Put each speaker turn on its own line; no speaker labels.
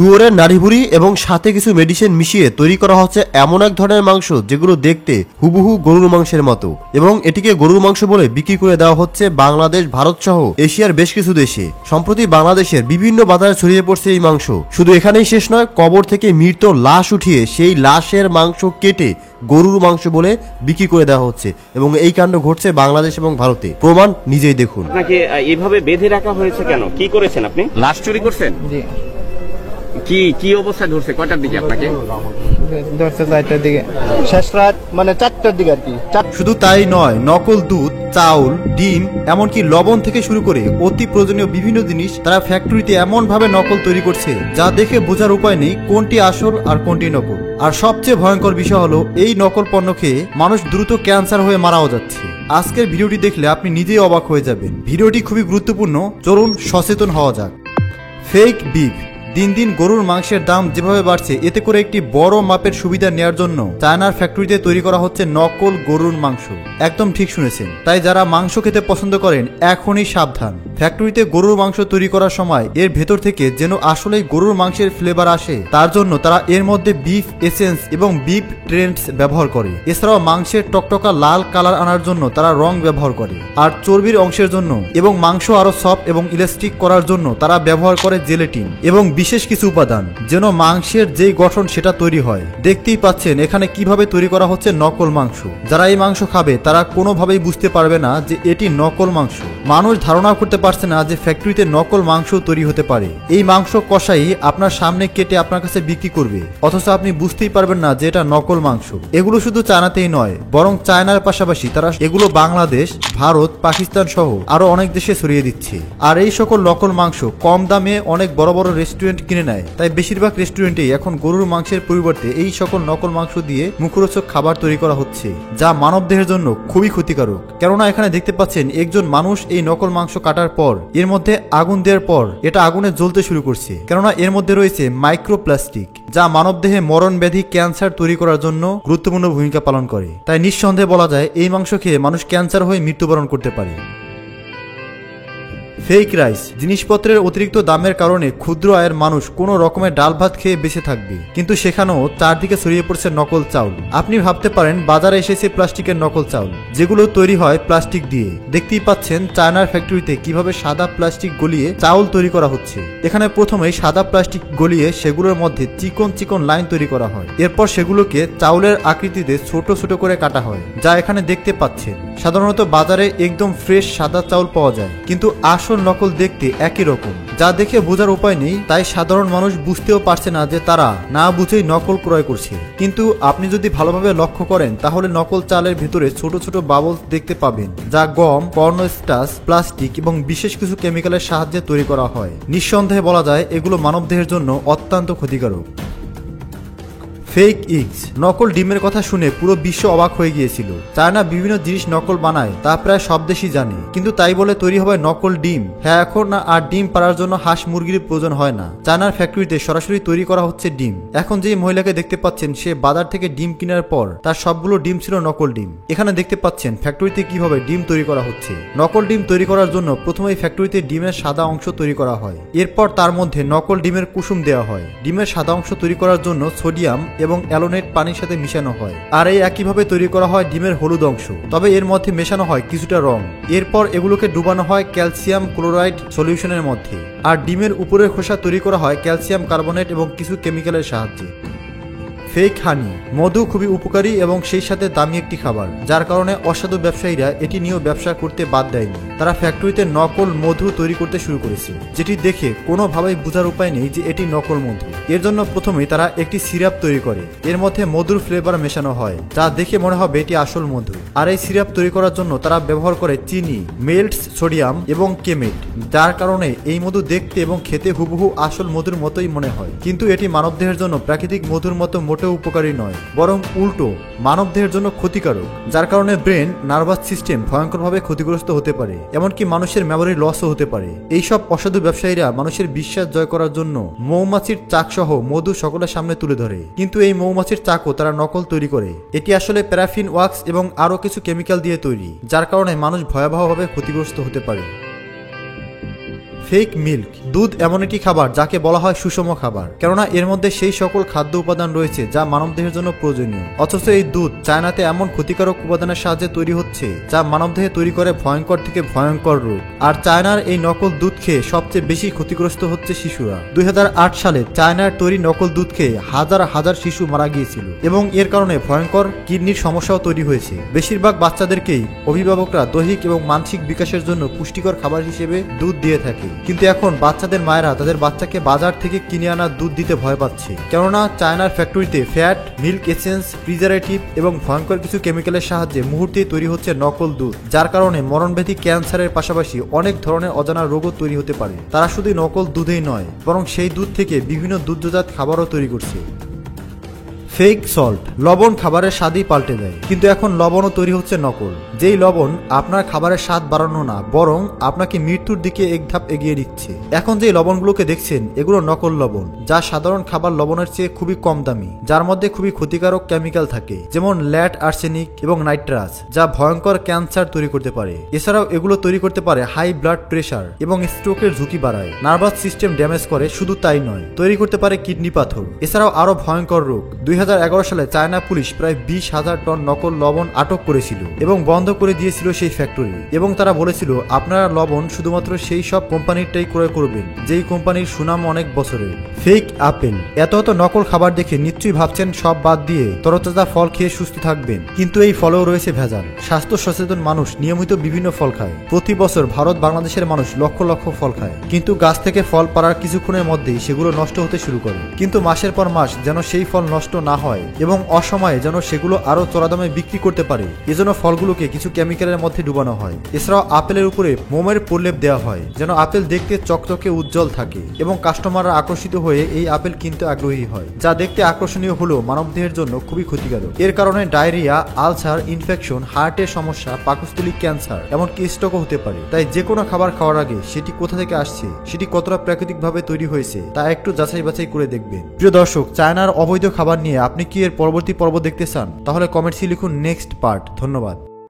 শুয়োরের নাড়িভুড়ি এবং সাথে কিছু মেডিসিন মিশিয়ে তৈরি করা হচ্ছে এমন এক ধরনের মাংস যেগুলো দেখতে হুবহু গরুর মাংসের মতো, এবং এটিকে গরুর মাংস বলে বিক্রি করে দেওয়া হচ্ছে বাংলাদেশ, ভারত সহ এশিয়ার বেশ কিছু দেশে। সম্প্রতি বাংলাদেশের বিভিন্ন বাজারে ছড়িয়ে পড়ছে এই মাংস। শুধু এখানেই শেষ নয়, কবর থেকে মৃত লাশ উঠিয়ে সেই লাশের মাংস কেটে গরুর মাংস বলে বিক্রি করে দেওয়া হচ্ছে, এবং এই কাণ্ড ঘটছে বাংলাদেশ এবং ভারতে। প্রমাণ নিজেই দেখুন।
আপনাকে এইভাবে বেঁধে রাখা হয়েছে কেন? কি করেছেন আপনি? লাশ চুরি করছেন? কি কি অবস্থায় ধরছে? কয়টার দিকে আপনাকে
ধরছে? 4টার দিকে, শেষ রাত মানে 4টার দিকে আর কি।
শুধু তাই নয়, নকল দুধ, চাউল, ডিম, এমনকি লবণ থেকে শুরু করে অতি প্রয়োজনীয় বিভিন্ন জিনিস তারা ফ্যাক্টরিতে এমন ভাবে নকল তৈরি করছে যা দেখে বোঝার উপায় নেই কোনটি আসল আর কোনটি নকল। আর সবচেয়ে ভয়ঙ্কর বিষয় হলো এই নকল পণ্য খেয়ে মানুষ দ্রুত ক্যান্সার হয়ে মারাও যাচ্ছে। আজকের ভিডিওটি দেখলে আপনি নিজেই অবাক হয়ে যাবেন। ভিডিওটি খুবই গুরুত্বপূর্ণ, চলুন সচেতন হওয়া যাক। Fake beef. দিন দিন গরুর মাংসের দাম যেভাবে বাড়ছে, এতে করে একটি বড় মাপের সুবিধা নেওয়ার জন্য চায়নার ফ্যাক্টরিতে তৈরি করা হচ্ছে নকল গরুর মাংস। একদম ঠিক শুনেছেন। তাই যারা মাংস খেতে পছন্দ করেন এখনই সাবধান। ফ্যাক্টরিতে গরুর মাংস তৈরি করার সময় এর ভেতর থেকে যেন আসলেই গরুর মাংসের ফ্লেভার আসে, তার জন্য তারা এর মধ্যে বিফ এসেন্স এবং বিফ ট্রেন্ডস ব্যবহার করে। এছাড়াও মাংসের টকটকা লাল কালার আনার জন্য তারা রং ব্যবহার করে, আর চর্বির অংশের জন্য এবং মাংস আরো সফট এবং ইলাস্টিক করার জন্য তারা ব্যবহার করে জেলেটিন এবং বিশেষ কিছু উপাদান, যেন মাংসের যেই গঠন সেটা তৈরি হয়। দেখতেই পাচ্ছেন এখানে কিভাবে তৈরি করা হচ্ছে নকল মাংস। যারা এই মাংস খাবে তারা কোনোভাবেই বুঝতে পারবে না যে এটি নকল মাংস। মানুষ ধারণা করতে পারছে না যে ফ্যাক্টরিতে নকল মাংস তৈরি হতে পারে। এই মাংস কষাই আপনার সামনে কেটে আপনার কাছে বিক্রি করবে, অথচ আপনি বুঝতেই পারবেন না যে এটা নকল মাংস। এগুলো শুধু চায়নাতেই নয়, বরং চায়নার পাশাপাশি তারা এগুলো বাংলাদেশ, ভারত, পাকিস্তান সহ আরো অনেক দেশে ছড়িয়ে দিচ্ছে। আর এই সকল নকল মাংস কম দামে অনেক বড় বড় রেস্টুরেন্ট কিনে নেয়। তাই বেশিরভাগ রেস্টুরেন্টেই এখন গরুর মাংসের পরিবর্তে এই সকল নকল মাংস দিয়ে মুখরোচক খাবার তৈরি করা হচ্ছে, যা মানবদেহের জন্য খুবই ক্ষতিকারক। কেননা এখানে দেখতে পাচ্ছেন একজন মানুষ এই নকল মাংস কাটার পর এর মধ্যে আগুন দেওয়ার পর এটা আগুনে জ্বলতে শুরু করছে, কেননা এর মধ্যে রয়েছে মাইক্রোপ্লাস্টিক, যা মানবদেহে মরণ ব্যাধি, ক্যান্সার তৈরি করার জন্য গুরুত্বপূর্ণ ভূমিকা পালন করে। তাই নিঃসন্দেহে বলা যায় এই মাংস খেয়ে মানুষ ক্যান্সার হয়ে মৃত্যুবরণ করতে পারে। Fake rice. জিনিসপত্রের অতিরিক্ত দামের কারণে ক্ষুদ্র আয়ের মানুষ কোনো রকমের ডাল ভাত খেয়ে বেঁচে থাকবে, কিন্তু সেখানেও চারদিকে ছড়িয়ে পড়ছে নকল চাউল। আপনি ভাবতে পারেন বাজারে এসেছে প্লাস্টিকের নকল চাউল, যেগুলো তৈরি হয় প্লাস্টিক দিয়ে। দেখতেই পাচ্ছেন চায়নার ফ্যাক্টরিতে কিভাবে সাদা প্লাস্টিক গলিয়ে চাউল তৈরি করা হচ্ছে। এখানে প্রথমেই সাদা প্লাস্টিক গলিয়ে সেগুলোর মধ্যে চিকন চিকন লাইন তৈরি করা হয়। এরপর সেগুলোকে চাউলের আকৃতিতে ছোট ছোট করে কাটা হয়, যা এখানে দেখতে পাচ্ছেন। সাধারণত বাজারে একদম ফ্রেশ সাদা চাউল পাওয়া যায়, কিন্তু আসল নকল দেখতে একই রকম, যা দেখে বোঝার উপায় নেই। তাই সাধারণ মানুষ বুঝতেও পারছে না যে তারা না বুঝেই নকল ক্রয় করছে। কিন্তু আপনি যদি ভালোভাবে লক্ষ্য করেন তাহলে নকল চালের ভিতরে ছোট ছোট বাবলস দেখতে পাবেন, যা গম, কর্নস্টাচ, প্লাস্টিক এবং বিশেষ কিছু কেমিক্যালের সাহায্যে তৈরি করা হয়। নিঃসন্দেহে বলা যায় এগুলো মানবদেহের জন্য অত্যন্ত ক্ষতিকারক। ফেক ইগস। নকল ডিমের কথা শুনে পুরো বিশ্ব অবাক হয়ে গিয়েছিল। চায়না বিভিন্ন জিনিস নকল বানায়, তা প্রায় সব দেশই জানে, কিন্তু তাই বলে তৈরি হবে নকল ডিম? হ্যাঁ, এখন আর ডিম পাড়ার জন্য হাঁস মুরগির প্রয়োজন হয় না। চায়নার ফ্যাক্টরিতে সরাসরি তৈরি করা হচ্ছে ডিম। এখন যে মহিলাকে দেখতে পাচ্ছেন সে বাজার থেকে ডিম কেনার পর তার সবগুলো ডিম ছিল নকল ডিম। এখানে দেখতে পাচ্ছেন ফ্যাক্টরিতে কিভাবে ডিম তৈরি করা হচ্ছে। নকল ডিম তৈরি করার জন্য প্রথমেই ফ্যাক্টরিতে ডিমের সাদা অংশ তৈরি করা হয়, এরপর তার মধ্যে নকল ডিমের কুসুম দেওয়া হয়। ডিমের সাদা অংশ তৈরি করার জন্য সোডিয়াম এবং অ্যালোনেট পানির সাথে মিশানো হয়, আর এই একইভাবে তৈরি করা হয় ডিমের হলুদ অংশ, তবে এর মধ্যে মেশানো হয় কিছুটা রং। এরপর এগুলোকে ডুবানো হয় ক্যালসিয়াম ক্লোরাইড সলিউশনের মধ্যে, আর ডিমের উপরের খোসা তৈরি করা হয় ক্যালসিয়াম কার্বনেট এবং কিছু কেমিক্যালের সাহায্যে। ফেক হানি। মধু খুবই উপকারী এবং সেই সাথে দামি একটি খাবার, যার কারণে অসাধু ব্যবসায়ীরা এটি নিয়েও ব্যবসা করতে বাদ দেয়নি। তারা ফ্যাক্টরিতে নকল মধু তৈরি করতে শুরু করেছে, যেটি দেখে কোনোভাবেই বোঝার উপায় নেই যে এটি নকল মধু। এর জন্য প্রথমেই তারা একটি সিরাপ তৈরি করে, এর মধ্যে মধুর ফ্লেভার মেশানো হয়, যা দেখে মনে হবে এটি আসল মধু। আর এই সিরাপ তৈরি করার জন্য তারা ব্যবহার করে চিনি, মেল্টস সোডিয়াম এবং কেমেট, যার কারণে এই মধু দেখতে এবং খেতে হুবহু আসল মধুর মতোই মনে হয়। কিন্তু এটি মানবদেহের জন্য প্রাকৃতিক মধুর মতো উপকারী নয়, বরং উল্টো মানবদেহের জন্য ক্ষতিকারক, যার কারণে ব্রেন, নার্ভাস সিস্টেম ভয়ঙ্করভাবে ক্ষতিগ্রস্ত হতে পারে, এমনকি মানুষের মেমোরি লসও হতে পারে। এইসব অসাধু ব্যবসায়ীরা মানুষের বিশ্বাস জয় করার জন্য মৌমাছির চাক সহ মধু সকলের সামনে তুলে ধরে, কিন্তু এই মৌমাছির চাকও তারা নকল তৈরি করে। এটি আসলে প্যারাফিন ওয়াক্স এবং আরো কিছু কেমিক্যাল দিয়ে তৈরি, যার কারণে মানুষ ভয়াবহভাবে ক্ষতিগ্রস্ত হতে পারে। Fake milk. দুধ এমন একটি খাবার যাকে বলা হয় সুষম খাবার, কেননা এর মধ্যে সেই সকল খাদ্য উপাদান রয়েছে যা মানবদেহের জন্য প্রয়োজনীয়। অথচ এই দুধ চায়নাতে এমন ক্ষতিকারক উপাদানের সাহায্যে তৈরি হচ্ছে যা মানবদেহে তৈরি করে ভয়ঙ্কর থেকে ভয়ঙ্কর রোগ। আর চায়নার এই নকল দুধ খেয়ে সবচেয়ে বেশি ক্ষতিগ্রস্ত হচ্ছে শিশুরা। 2008 সালে চায়নার তৈরি নকল দুধ খেয়ে হাজার হাজার শিশু মারা গিয়েছিল এবং এর কারণে ভয়ঙ্কর কিডনির সমস্যাও তৈরি হয়েছে। বেশিরভাগ বাচ্চাদেরকেই অভিভাবকরা দৈহিক এবং মানসিক বিকাশের জন্য পুষ্টিকর খাবার হিসেবে দুধ দিয়ে থাকে, কিন্তু এখন বাচ্চাদের মায়েরা তাদের বাচ্চাকে বাজার থেকে কিনে আনা দুধ দিতে ভয় পাচ্ছে, কেননা চায়নার ফ্যাক্টরিতে ফ্যাট, মিল্ক এসেন্স, প্রিজারভেটিভ এবং ভয়ঙ্কর কিছু কেমিক্যালের সাহায্যে মুহূর্তেই তৈরি হচ্ছে নকল দুধ, যার কারণে মরণব্যাধি, ক্যান্সারের পাশাপাশি অনেক ধরনের অজানা রোগও তৈরি হতে পারে। তারা শুধু নকল দুধেই নয়, বরং সেই দুধ থেকে বিভিন্ন দুগ্ধজাত খাবারও তৈরি করছে। ফেক সল্ট, লবণ খাবারের স্বাদই পাল্টে দেয়, কিন্তু এখন লবণও তৈরি হচ্ছে নকল। যেই লবণ আপনার খাবারের স্বাদ বাড়ানো না, বরং আপনাকে মৃত্যুর দিকে এক ধাপ এগিয়ে দিচ্ছে। এখন যে লবণগুলোকে দেখছেন এগুলো নকল লবণ, যা সাধারণ খাবার লবণের চেয়ে খুবই কম দামি, যার মধ্যে খুবই ক্ষতিকারক কেমিক্যাল থাকে, যেমন ল্যাড, আর্সেনিক এবং নাইট্রাস, যা ভয়ঙ্কর ক্যান্সার তৈরি করতে পারে। এছাড়াও এগুলো তৈরি করতে পারে হাই ব্লাড প্রেশার এবং স্ট্রোকের ঝুঁকি বাড়ায়, নার্ভাস সিস্টেম ড্যামেজ করে, শুধু তাই নয়, তৈরি করতে পারে কিডনি পাথর। এছাড়াও আরো ভয়ঙ্কর রোগ। 2011 সালে চায়না পুলিশ প্রায় 20,000 টন নকল লবণ আটক করেছিল এবং বন্ধ করে দিয়েছিল সেই ফ্যাক্টরি, এবং তারা বলেছিল আপনারা লবণ শুধুমাত্র সেই সব কোম্পানিরটাই ক্রয় করবেন যেই কোম্পানির সুনাম অনেক বছরের। ফেক আপেল, এত নকল খাবার দেখে নিশ্চয়ই ভাবছেন সব বাদ দিয়ে তরতাজা ফল খেয়ে সুস্থ থাকবেন, কিন্তু এই ফলেও রয়েছে ভেজাল। স্বাস্থ্য সচেতন মানুষ নিয়মিত বিভিন্ন ফল খায়। প্রতি বছর ভারত, বাংলাদেশের মানুষ লক্ষ লক্ষ ফল খায়, কিন্তু গাছ থেকে ফল পাড়ার কিছুক্ষণের মধ্যেই সেগুলো নষ্ট হতে শুরু করে। কিন্তু মাসের পর মাস যেন সেই ফল নষ্ট না হয় এবং অসময়ে যেন সেগুলো আরো চড়া দামে বিক্রি করতে পারে, এজন্য ফলগুলোকে কিছু কেমিক্যালের মধ্যে ডুবানো হয়। এছাড়াও আপেলের উপরে মোমের প্রলেপ দেওয়া হয় যেন আপেল দেখতে চকচকে উজ্জ্বল থাকে এবং কাস্টমাররা আকর্ষিত হয়ে এই আপেল কিনতে আগ্রহী হয়, যা দেখতে আকর্ষণীয় হলেও মানবদেহের জন্য খুবই ক্ষতিকারক। এর কারণে ডায়রিয়া, আলসার, ইনফেকশন, হার্টের সমস্যা, পাকস্থলী ক্যান্সার, এমনকি স্ট্রোকও হতে পারে। তাই যে কোনো খাবার খাওয়ার আগে সেটি কোথা থেকে আসছে, সেটি কতটা প্রাকৃতিকভাবে তৈরি হয়েছে তা একটু যাচাই বাছাই করে দেখবেন। প্রিয় দর্শক, চায়নার অবৈধ খাবার নিয়ে আপনি কি এর পরবর্তী পর্ব দেখতে চান? তাহলে কমেন্টসে লিখুন নেক্সট পার্ট। ধন্যবাদ।